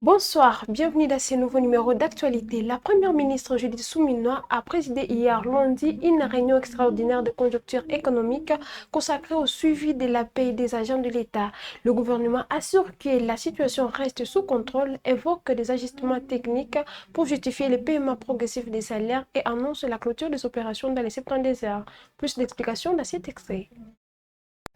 Bonsoir, bienvenue dans ce nouveau numéro d'actualité. La première ministre Judith Suminwa a présidé hier lundi une réunion extraordinaire de conjoncture économique consacrée au suivi de la paie des agents de l'État. Le gouvernement assure que la situation reste sous contrôle, évoque des ajustements techniques pour justifier le paiement progressif des salaires et annonce la clôture des opérations dans les 72 heures. Plus d'explications dans cet extrait.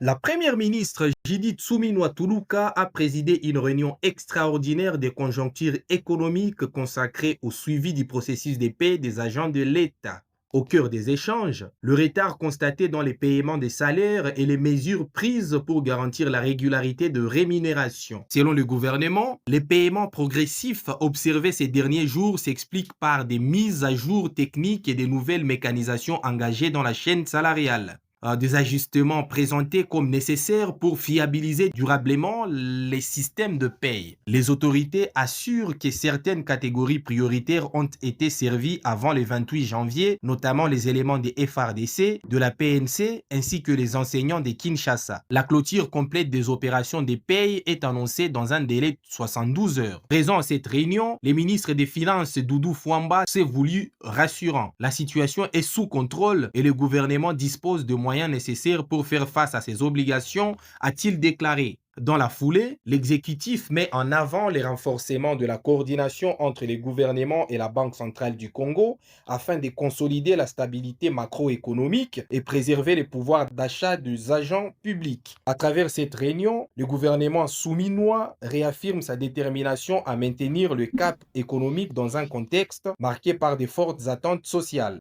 La première ministre Judith Suminwa Tuluka a présidé une réunion extraordinaire de conjoncture économique consacrée au suivi du processus de paie des agents de l'État. Au cœur des échanges, le retard constaté dans les paiements des salaires et les mesures prises pour garantir la régularité de rémunération. Selon le gouvernement, les paiements progressifs observés ces derniers jours s'expliquent par des mises à jour techniques et des nouvelles mécanisations engagées dans la chaîne salariale. Des ajustements présentés comme nécessaires pour fiabiliser durablement les systèmes de paye. Les autorités assurent que certaines catégories prioritaires ont été servies avant le 28 janvier, notamment les éléments des FRDC, de la PNC ainsi que les enseignants de Kinshasa. La clôture complète des opérations de paye est annoncée dans un délai de 72 heures. Présent à cette réunion, le ministre des Finances Doudou Fwamba s'est voulu rassurant. La situation est sous contrôle et le gouvernement dispose de moyens nécessaires pour faire face à ses obligations, a-t-il déclaré. Dans la foulée, l'exécutif met en avant les renforcements de la coordination entre les gouvernements et la Banque centrale du Congo afin de consolider la stabilité macroéconomique et préserver les pouvoirs d'achat des agents publics. À travers cette réunion, le gouvernement souminois réaffirme sa détermination à maintenir le cap économique dans un contexte marqué par de fortes attentes sociales.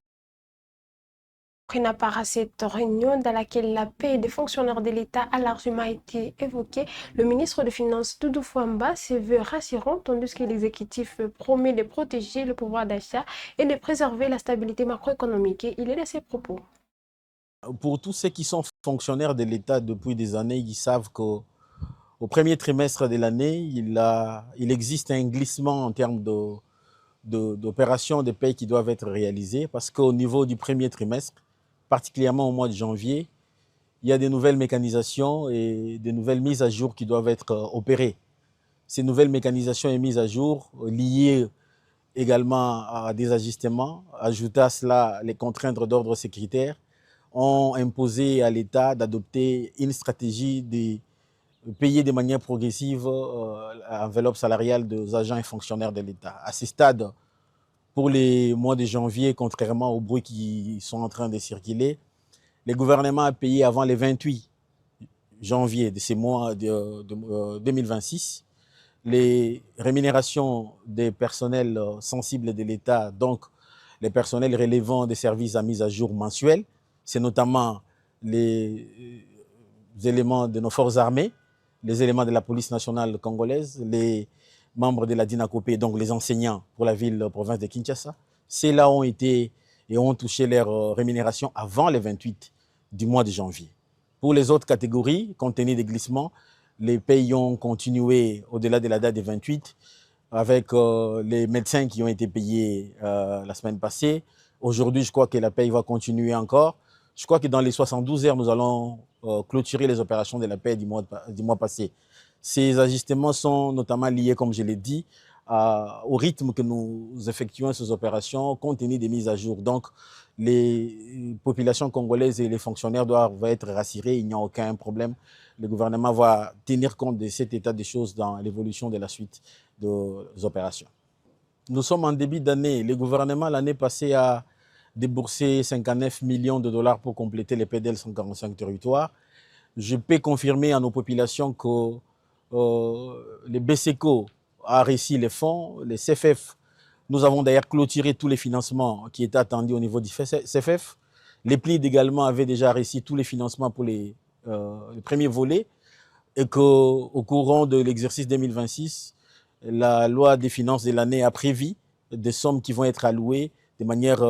Prenant part à cette réunion dans laquelle la paie des fonctionnaires de l'État a largement été évoquée, le ministre des Finances Doudou Fwamba se veut rassurant tandis que l'exécutif promet de protéger le pouvoir d'achat et de préserver la stabilité macroéconomique. Et il est de ses propos. Pour tous ceux qui sont fonctionnaires de l'État depuis des années, ils savent qu'au premier trimestre de l'année, il existe un glissement en termes d'opérations de paie qui doivent être réalisées parce qu'au niveau du premier trimestre, particulièrement au mois de janvier, il y a des nouvelles mécanisations et des nouvelles mises à jour qui doivent être opérées. Ces nouvelles mécanisations et mises à jour liées également à des ajustements, ajouter à cela les contraintes d'ordre sécuritaire, ont imposé à l'État d'adopter une stratégie de payer de manière progressive l'enveloppe salariale des agents et fonctionnaires de l'État. À ce stade, pour les mois de janvier, contrairement aux bruits qui sont en train de circuler, le gouvernement a payé avant le 28 janvier de ces mois de 2026 les rémunérations des personnels sensibles de l'État, donc les personnels relevant des services à mise à jour mensuels. C'est notamment les éléments de nos forces armées, les éléments de la police nationale congolaise, les membres de la DINACOPé, donc les enseignants pour la ville-province de Kinshasa. Ceux-là ont été et ont touché leur rémunération avant le 28 du mois de janvier. Pour les autres catégories, compte tenu des glissements, les pays ont continué au-delà de la date du 28 avec les médecins qui ont été payés la semaine passée. Aujourd'hui, je crois que la paie va continuer encore. Je crois que dans les 72 heures, nous allons clôturer les opérations de la paie du mois passé. Ces ajustements sont notamment liés, comme je l'ai dit, au rythme que nous effectuons ces opérations, compte tenu des mises à jour. Donc, les populations congolaises et les fonctionnaires doivent être rassurés, il n'y a aucun problème. Le gouvernement va tenir compte de cet état des choses dans l'évolution de la suite des opérations. Nous sommes en début d'année. Le gouvernement, l'année passée, a déboursé 59 millions de dollars pour compléter les PDL 145 territoires. Je peux confirmer à nos populations que le BCECO a réussi les fonds, les CFF. Nous avons d'ailleurs clôturé tous les financements qui étaient attendus au niveau du CFF. Les PLID également avaient déjà réussi tous les financements pour les premiers volets et qu'au courant de l'exercice 2026, la loi des finances de l'année a prévu des sommes qui vont être allouées de manière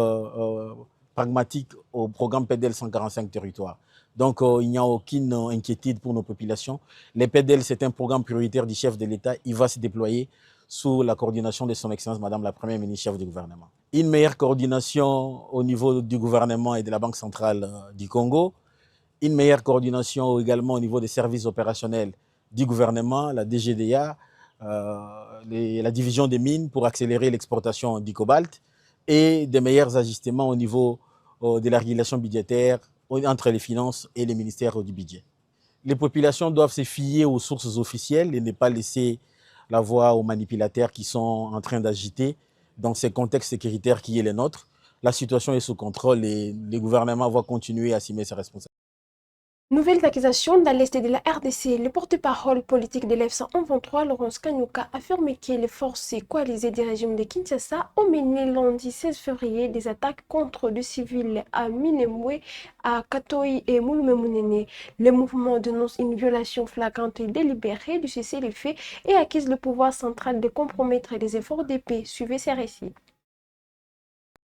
pragmatique au programme PDL 145 territoires. Donc, il n'y a aucune inquiétude pour nos populations. Les PDL, c'est un programme prioritaire du chef de l'État. Il va se déployer sous la coordination de son Excellence, Madame la Première ministre, chef du gouvernement. Une meilleure coordination au niveau du gouvernement et de la Banque centrale du Congo. Une meilleure coordination également au niveau des services opérationnels du gouvernement, la DGDA, la division des mines pour accélérer l'exportation du cobalt et des meilleurs ajustements au niveau de la régulation budgétaire entre les finances et les ministères du budget. Les populations doivent se fier aux sources officielles et ne pas laisser la voie aux manipulateurs qui sont en train d'agiter dans ce contexte sécuritaire qui est le nôtre. La situation est sous contrôle et le gouvernement va continuer à assumer ses responsabilités. Nouvelles accusations dans l'Est de la RDC. Le porte-parole politique de l'F-123, Laurence Kanyuka, affirme que les forces coalisées du régime de Kinshasa ont mené lundi 16 février des attaques contre des civils à Minembwe, à Katoi et Moulmemounene. Le mouvement dénonce une violation flagrante et délibérée du cessez-le-feu et accuse le pouvoir central de compromettre les efforts de paix. Suivez ces récits.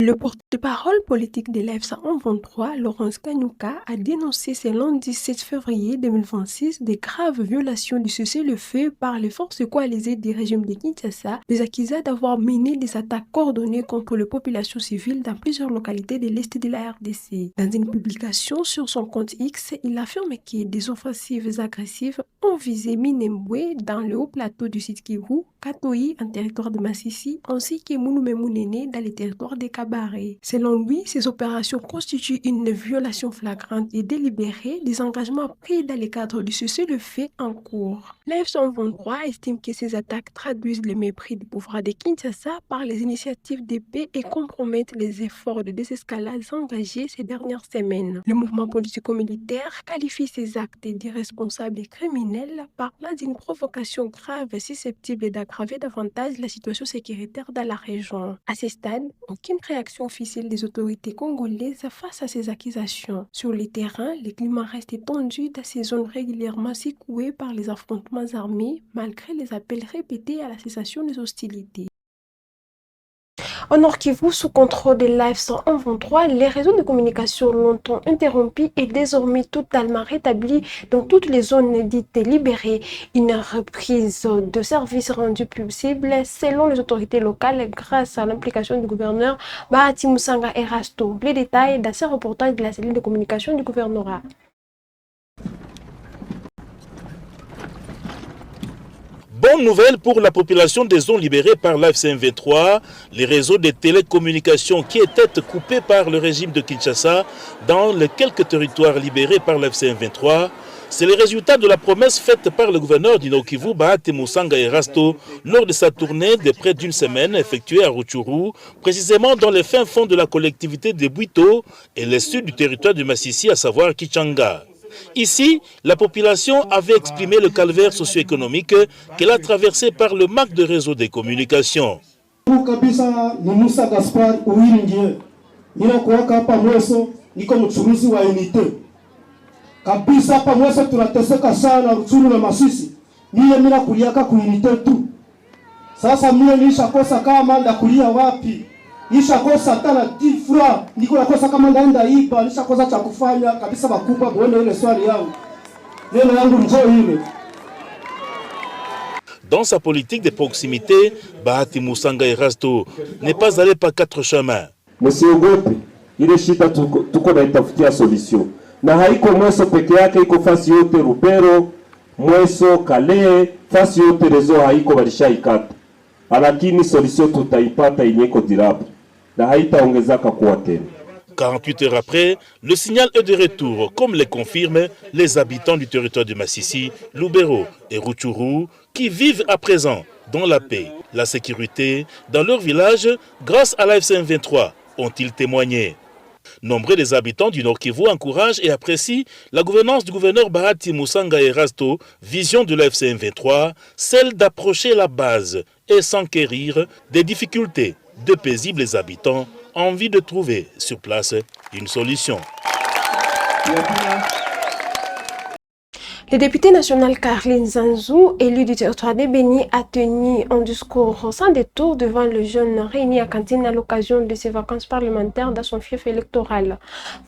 Le porte-parole politique de l'F-123, Laurence Kanyuka, a dénoncé ce lundi 7 février 2026 des graves violations du cessez-le-feu par les forces coalisées du régime de Kinshasa, les accusés d'avoir mené des attaques coordonnées contre les populations civiles dans plusieurs localités de l'Est de la RDC. Dans une publication sur son compte X, il affirme que des offensives agressives ont visé Minembwe dans le haut plateau du site Kivu, Katoi en territoire de Massissi, ainsi que Moulmemounene dans les territoires de Kabaré. Selon lui, ces opérations constituent une violation flagrante et délibérée des engagements pris dans le cadre du cessez-le-feu en cours. L'F-123 estime que ces attaques traduisent le mépris du pouvoir de Kinshasa par les initiatives de paix et compromettent les efforts de désescalade engagés ces dernières semaines. Le mouvement politico-militaire qualifie ces actes d'irresponsables et criminels par là d'une provocation grave susceptible d'aggraver davantage la situation sécuritaire dans la région. À ce stade, aucune réaction officielle des autorités congolaises face à ces accusations. Sur le terrain, le climat reste tendu dans ces zones régulièrement secouées par les affrontements armés, malgré les appels répétés à la cessation des hostilités. Au Nord Kivu, sous contrôle de l'AF-123, les réseaux de communication longtemps interrompus et désormais totalement rétablis dans toutes les zones dites libérées. Une reprise de services rendue possible selon les autorités locales grâce à l'implication du gouverneur Bahati Musanga Erasto. Les détails dans ce reportage de la cellule de communication du gouvernorat. Bonne nouvelle pour la population des zones libérées par l'AFC-M23, les réseaux de télécommunications qui étaient coupés par le régime de Kinshasa dans les quelques territoires libérés par l'AFC-M23. C'est le résultat de la promesse faite par le gouverneur du Nord Kivu, Bahati Musanga Erasto, lors de sa tournée de près d'une semaine effectuée à Rutshuru, précisément dans les fins fonds de la collectivité de Bwito et le sud du territoire de Massissi, à savoir Kichanga. Ici, la population avait exprimé le calvaire socio-économique qu'elle a traversé par le manque de réseau de communication. Kabisa ni Musa Gaspar Uwiringie. Ninakuwaka hapa Mweso, niko mchuruzi wa unité. Kabisa hapa Mweso tunateseka sana Rutshuru na Masisi. Mimi nakuliaka ku unité tu. Sasa mimi nishakosa kama ndakulia wapi? Nishakosa tana tifra, niko nakosa kama ndaenda iba, nishakosa cha kufanya kabisa bakubwa muone ile swali yangu. Neno yangu njoo ile. Dans sa politique de proximité, Bahati Musanga Erasto n'est pas allé par quatre chemins. Msiogope, ile shida tuko naitafutia solution. Na haiko Mweso peke yake, iko fasi yote Rubero, Mweso, Kale, fasi yote rezo haiko walishaikata. Lakini solution tutaipata yenyeko durable. Na haitaongezeka kuwa tena. 48 heures après, le signal est de retour, comme le confirment les habitants du territoire de Massissi, Lubero et Rutshuru, qui vivent à présent dans la paix, la sécurité, dans leur village, grâce à l'AFC-M23, ont-ils témoigné. Nombreux des habitants du Nord Kivu encouragent et apprécient la gouvernance du gouverneur Bahati Musanga Erasto, vision de l'AFC-M23, celle d'approcher la base et s'enquérir des difficultés de paisibles habitants en envie de trouver sur place une solution. Le député national Caroline Zanzou, élu du territoire de Béni, a tenu un discours sans détour devant le jeune réuni à Kantine à l'occasion de ses vacances parlementaires dans son fief électoral.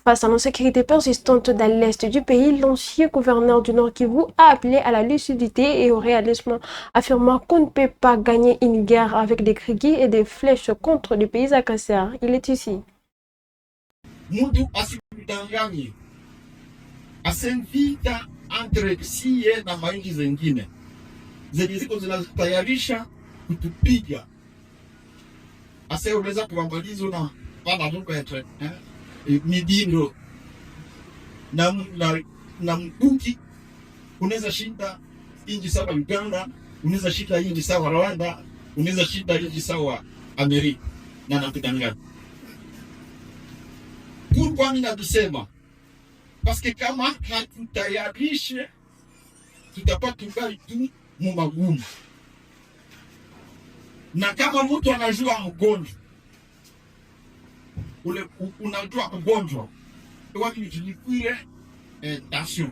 Face à l'insécurité persistante dans l'est du pays, l'ancien gouverneur du Nord Kivu a appelé à la lucidité et au réalisme, affirmant qu'on ne peut pas gagner une guerre avec des grigis et des flèches contre des pays agresseurs. Il est ici. Entre sie na maingi zengine zenye ziko zinatayarisha kutupiga. Asa unaweza kuangalizo na baba Mungu yetu midindo na mkuki, unaweza shinda inji sawa Uganda, unaweza shinda inji sawa Rwanda, unaweza shinda inji sawa Amerika na nakudanganya. Pourquoi mimi nasema? Parce que kama hatutayarishe tutakuwa tungali tu mu magumu. Na kama mtu anajua mgonjwa ule unajua ugonjwa wapi nijilikuire tension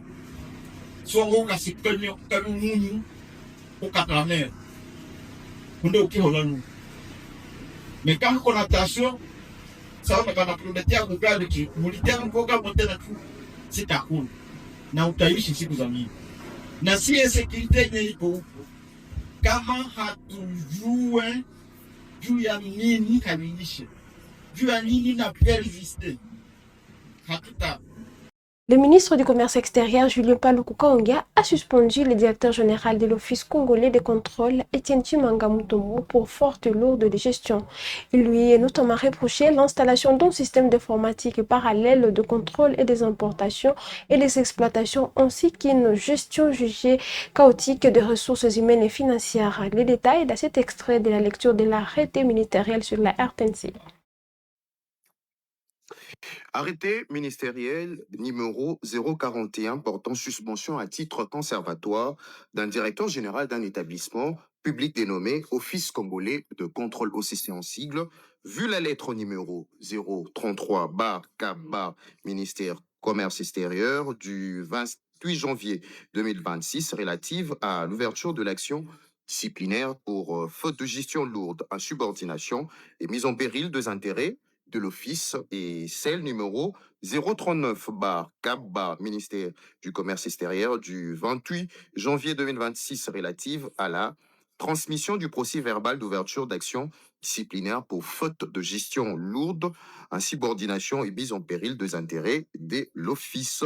so ngoka sipenyo kama munyu ukatane kunde ukiholanu mais kama kuna tension sawa kana kuletea kugari ki mulitia mboga mtena tu sitakula na utaishi siku za mingi na si security yenye iko kama hatujue juu ya nini kamilishe juu ya nini na persiste hatuta. Le ministre du Commerce extérieur, Julien Paluku Kahongya, a suspendu le directeur général de l'Office congolais de contrôle, Etienne Chimanga Mutombo, pour faute lourde de gestion. Il lui est notamment reproché l'installation d'un système d'informatique parallèle de contrôle et des importations et des exploitations, ainsi qu'une gestion jugée chaotique des ressources humaines et financières. Les détails dans cet extrait de la lecture de l'arrêté ministériel sur la RTNC. Arrêté ministériel numéro 041 portant suspension à titre conservatoire d'un directeur général d'un établissement public dénommé Office congolais de contrôle OCC en sigle, vu la lettre numéro 033/K/ ministère Commerce extérieur du 28 janvier 2026 relative à l'ouverture de l'action disciplinaire pour faute de gestion lourde, insubordination et mise en péril des intérêts de l'Office et celle numéro 039/K/ ministère du Commerce extérieur du 28 janvier 2026 relative à la transmission du procès verbal d'ouverture d'action disciplinaire pour faute de gestion lourde, insubordination et mise en péril des intérêts de l'Office.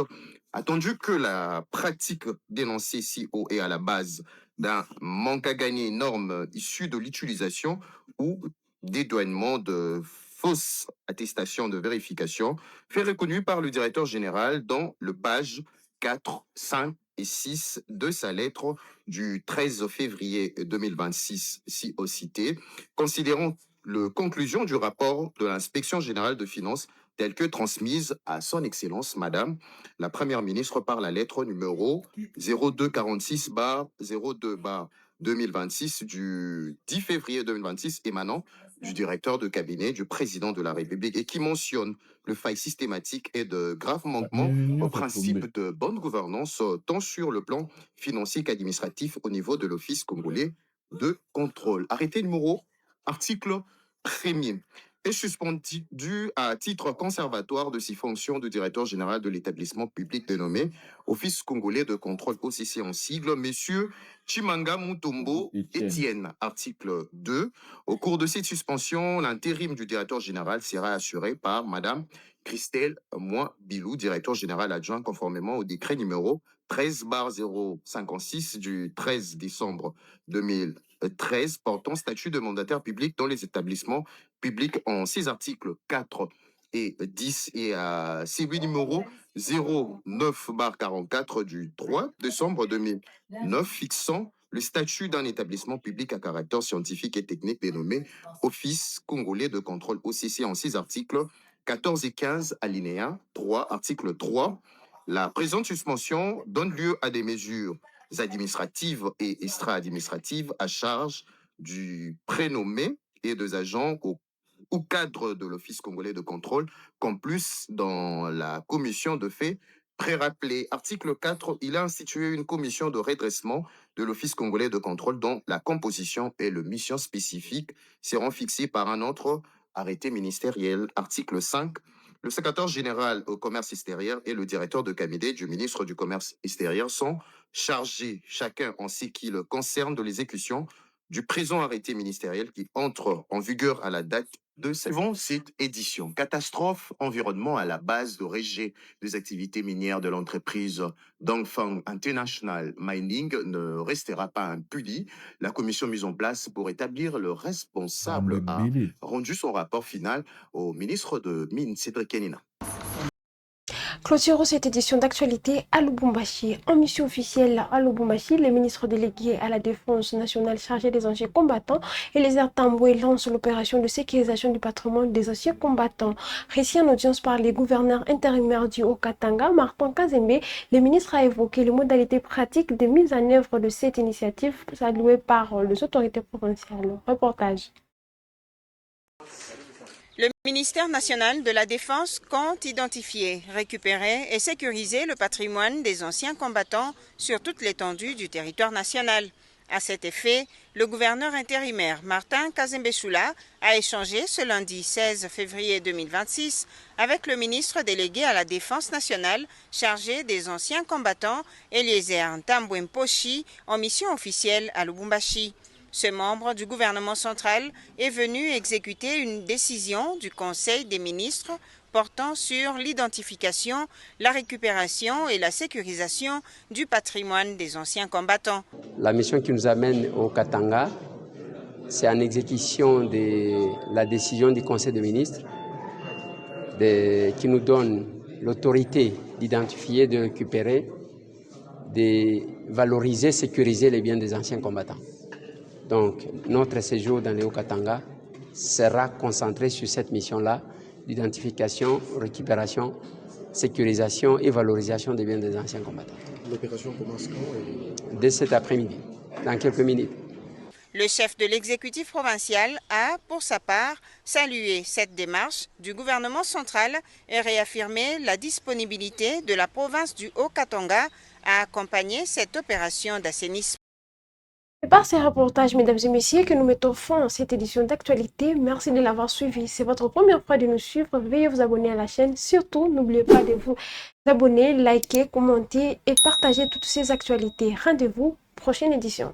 Attendu que la pratique dénoncée ci haut est à la base d'un manque à gagner énorme issu de l'utilisation ou dédouanement de fausses attestations de vérification, fait reconnu par le directeur général dans le page 4, 5 et 6 de sa lettre du 13 février 2026, si au cité, considérant les conclusions du rapport de l'inspection générale de finances telle que transmise à son Excellence Madame la Première ministre par la lettre numéro 0246/02/2026 du 10 février 2026 émanant du directeur de cabinet du président de la République et qui mentionne le faille systématique et de graves manquements au principe de bonne gouvernance tant sur le plan financier qu'administratif au niveau de l'Office congolais de contrôle. Arrêté numéro article 1er est suspendu à titre conservatoire de ses fonctions de directeur général de l'établissement public dénommé Office congolais de contrôle OCC en sigle, Messieurs Chimanga Mutombo Etienne, article 2. Au cours de cette suspension, l'intérim du directeur général sera assuré par Madame Christelle Moi-Bilou, directeur général adjoint conformément au décret numéro 13/056 du 13 décembre 2013 portant statut de mandataire public dans les établissements publics en 6 articles 4 et 10 et à celui numéro 09/44 du 3 décembre 2009 fixant le statut d'un établissement public à caractère scientifique et technique dénommé Office congolais de contrôle OCC en 6 articles 14 et 15 alinéa 3, article 3. La présente suspension donne lieu à des mesures administratives et extra-administratives à charge du prénommé et des agents au cadre de l'Office congolais de contrôle, comme plus dans la commission de faits pré-rappelé. Article 4, il a institué une commission de redressement de l'Office congolais de contrôle dont la composition et le mission spécifique seront fixées par un autre arrêté ministériel. Article 5, le secrétaire général au commerce extérieur et le directeur de cabinet du ministre du Commerce extérieur sont chargés, chacun en ce qui le concerne, de l'exécution du présent arrêté ministériel qui entre en vigueur à la date de cette édition. Catastrophe environnement à la base de rejet des activités minières de l'entreprise Dongfang International Mining ne restera pas impunie. La commission mise en place pour établir le responsable a rendu son rapport final au ministre de Mines, Cédric Kenina. Clôturons cette édition d'actualité à Lubumbashi. En mission officielle à Lubumbashi, les ministres délégués à la défense nationale chargés des anciens combattants et les Tamboué lancent l'opération de sécurisation du patrimoine des anciens combattants. Récit en audience par les gouverneurs intérimaires du Haut-Katanga, Martin Kazembe, le ministre a évoqué les modalités pratiques de mise en œuvre de cette initiative saluée par les autorités provinciales. Reportage. Le ministère national de la Défense compte identifier, récupérer et sécuriser le patrimoine des anciens combattants sur toute l'étendue du territoire national. À cet effet, le gouverneur intérimaire Martin Kazembe-Choula a échangé ce lundi 16 février 2026 avec le ministre délégué à la Défense nationale chargé des anciens combattants Eliezer Ntambwe Mposhi en mission officielle à Lubumbashi. Ce membre du gouvernement central est venu exécuter une décision du Conseil des ministres portant sur l'identification, la récupération et la sécurisation du patrimoine des anciens combattants. La mission qui nous amène au Katanga, c'est en exécution de la décision du Conseil des ministres qui nous donne l'autorité d'identifier, de récupérer, de valoriser, sécuriser les biens des anciens combattants. Donc, notre séjour dans le Haut-Katanga sera concentré sur cette mission-là, d'identification, récupération, sécurisation et valorisation des biens des anciens combattants. L'opération commence quand? Dès cet après-midi, dans quelques minutes. Le chef de l'exécutif provincial a, pour sa part, salué cette démarche du gouvernement central et réaffirmé la disponibilité de la province du Haut-Katanga à accompagner cette opération d'assainissement. C'est par ces reportages, mesdames et messieurs, que nous mettons fin à cette édition d'actualité. Merci de l'avoir suivi. C'est votre première fois de nous suivre. Veuillez vous abonner à la chaîne. Surtout, n'oubliez pas de vous abonner, liker, commenter et partager toutes ces actualités. Rendez-vous, prochaine édition.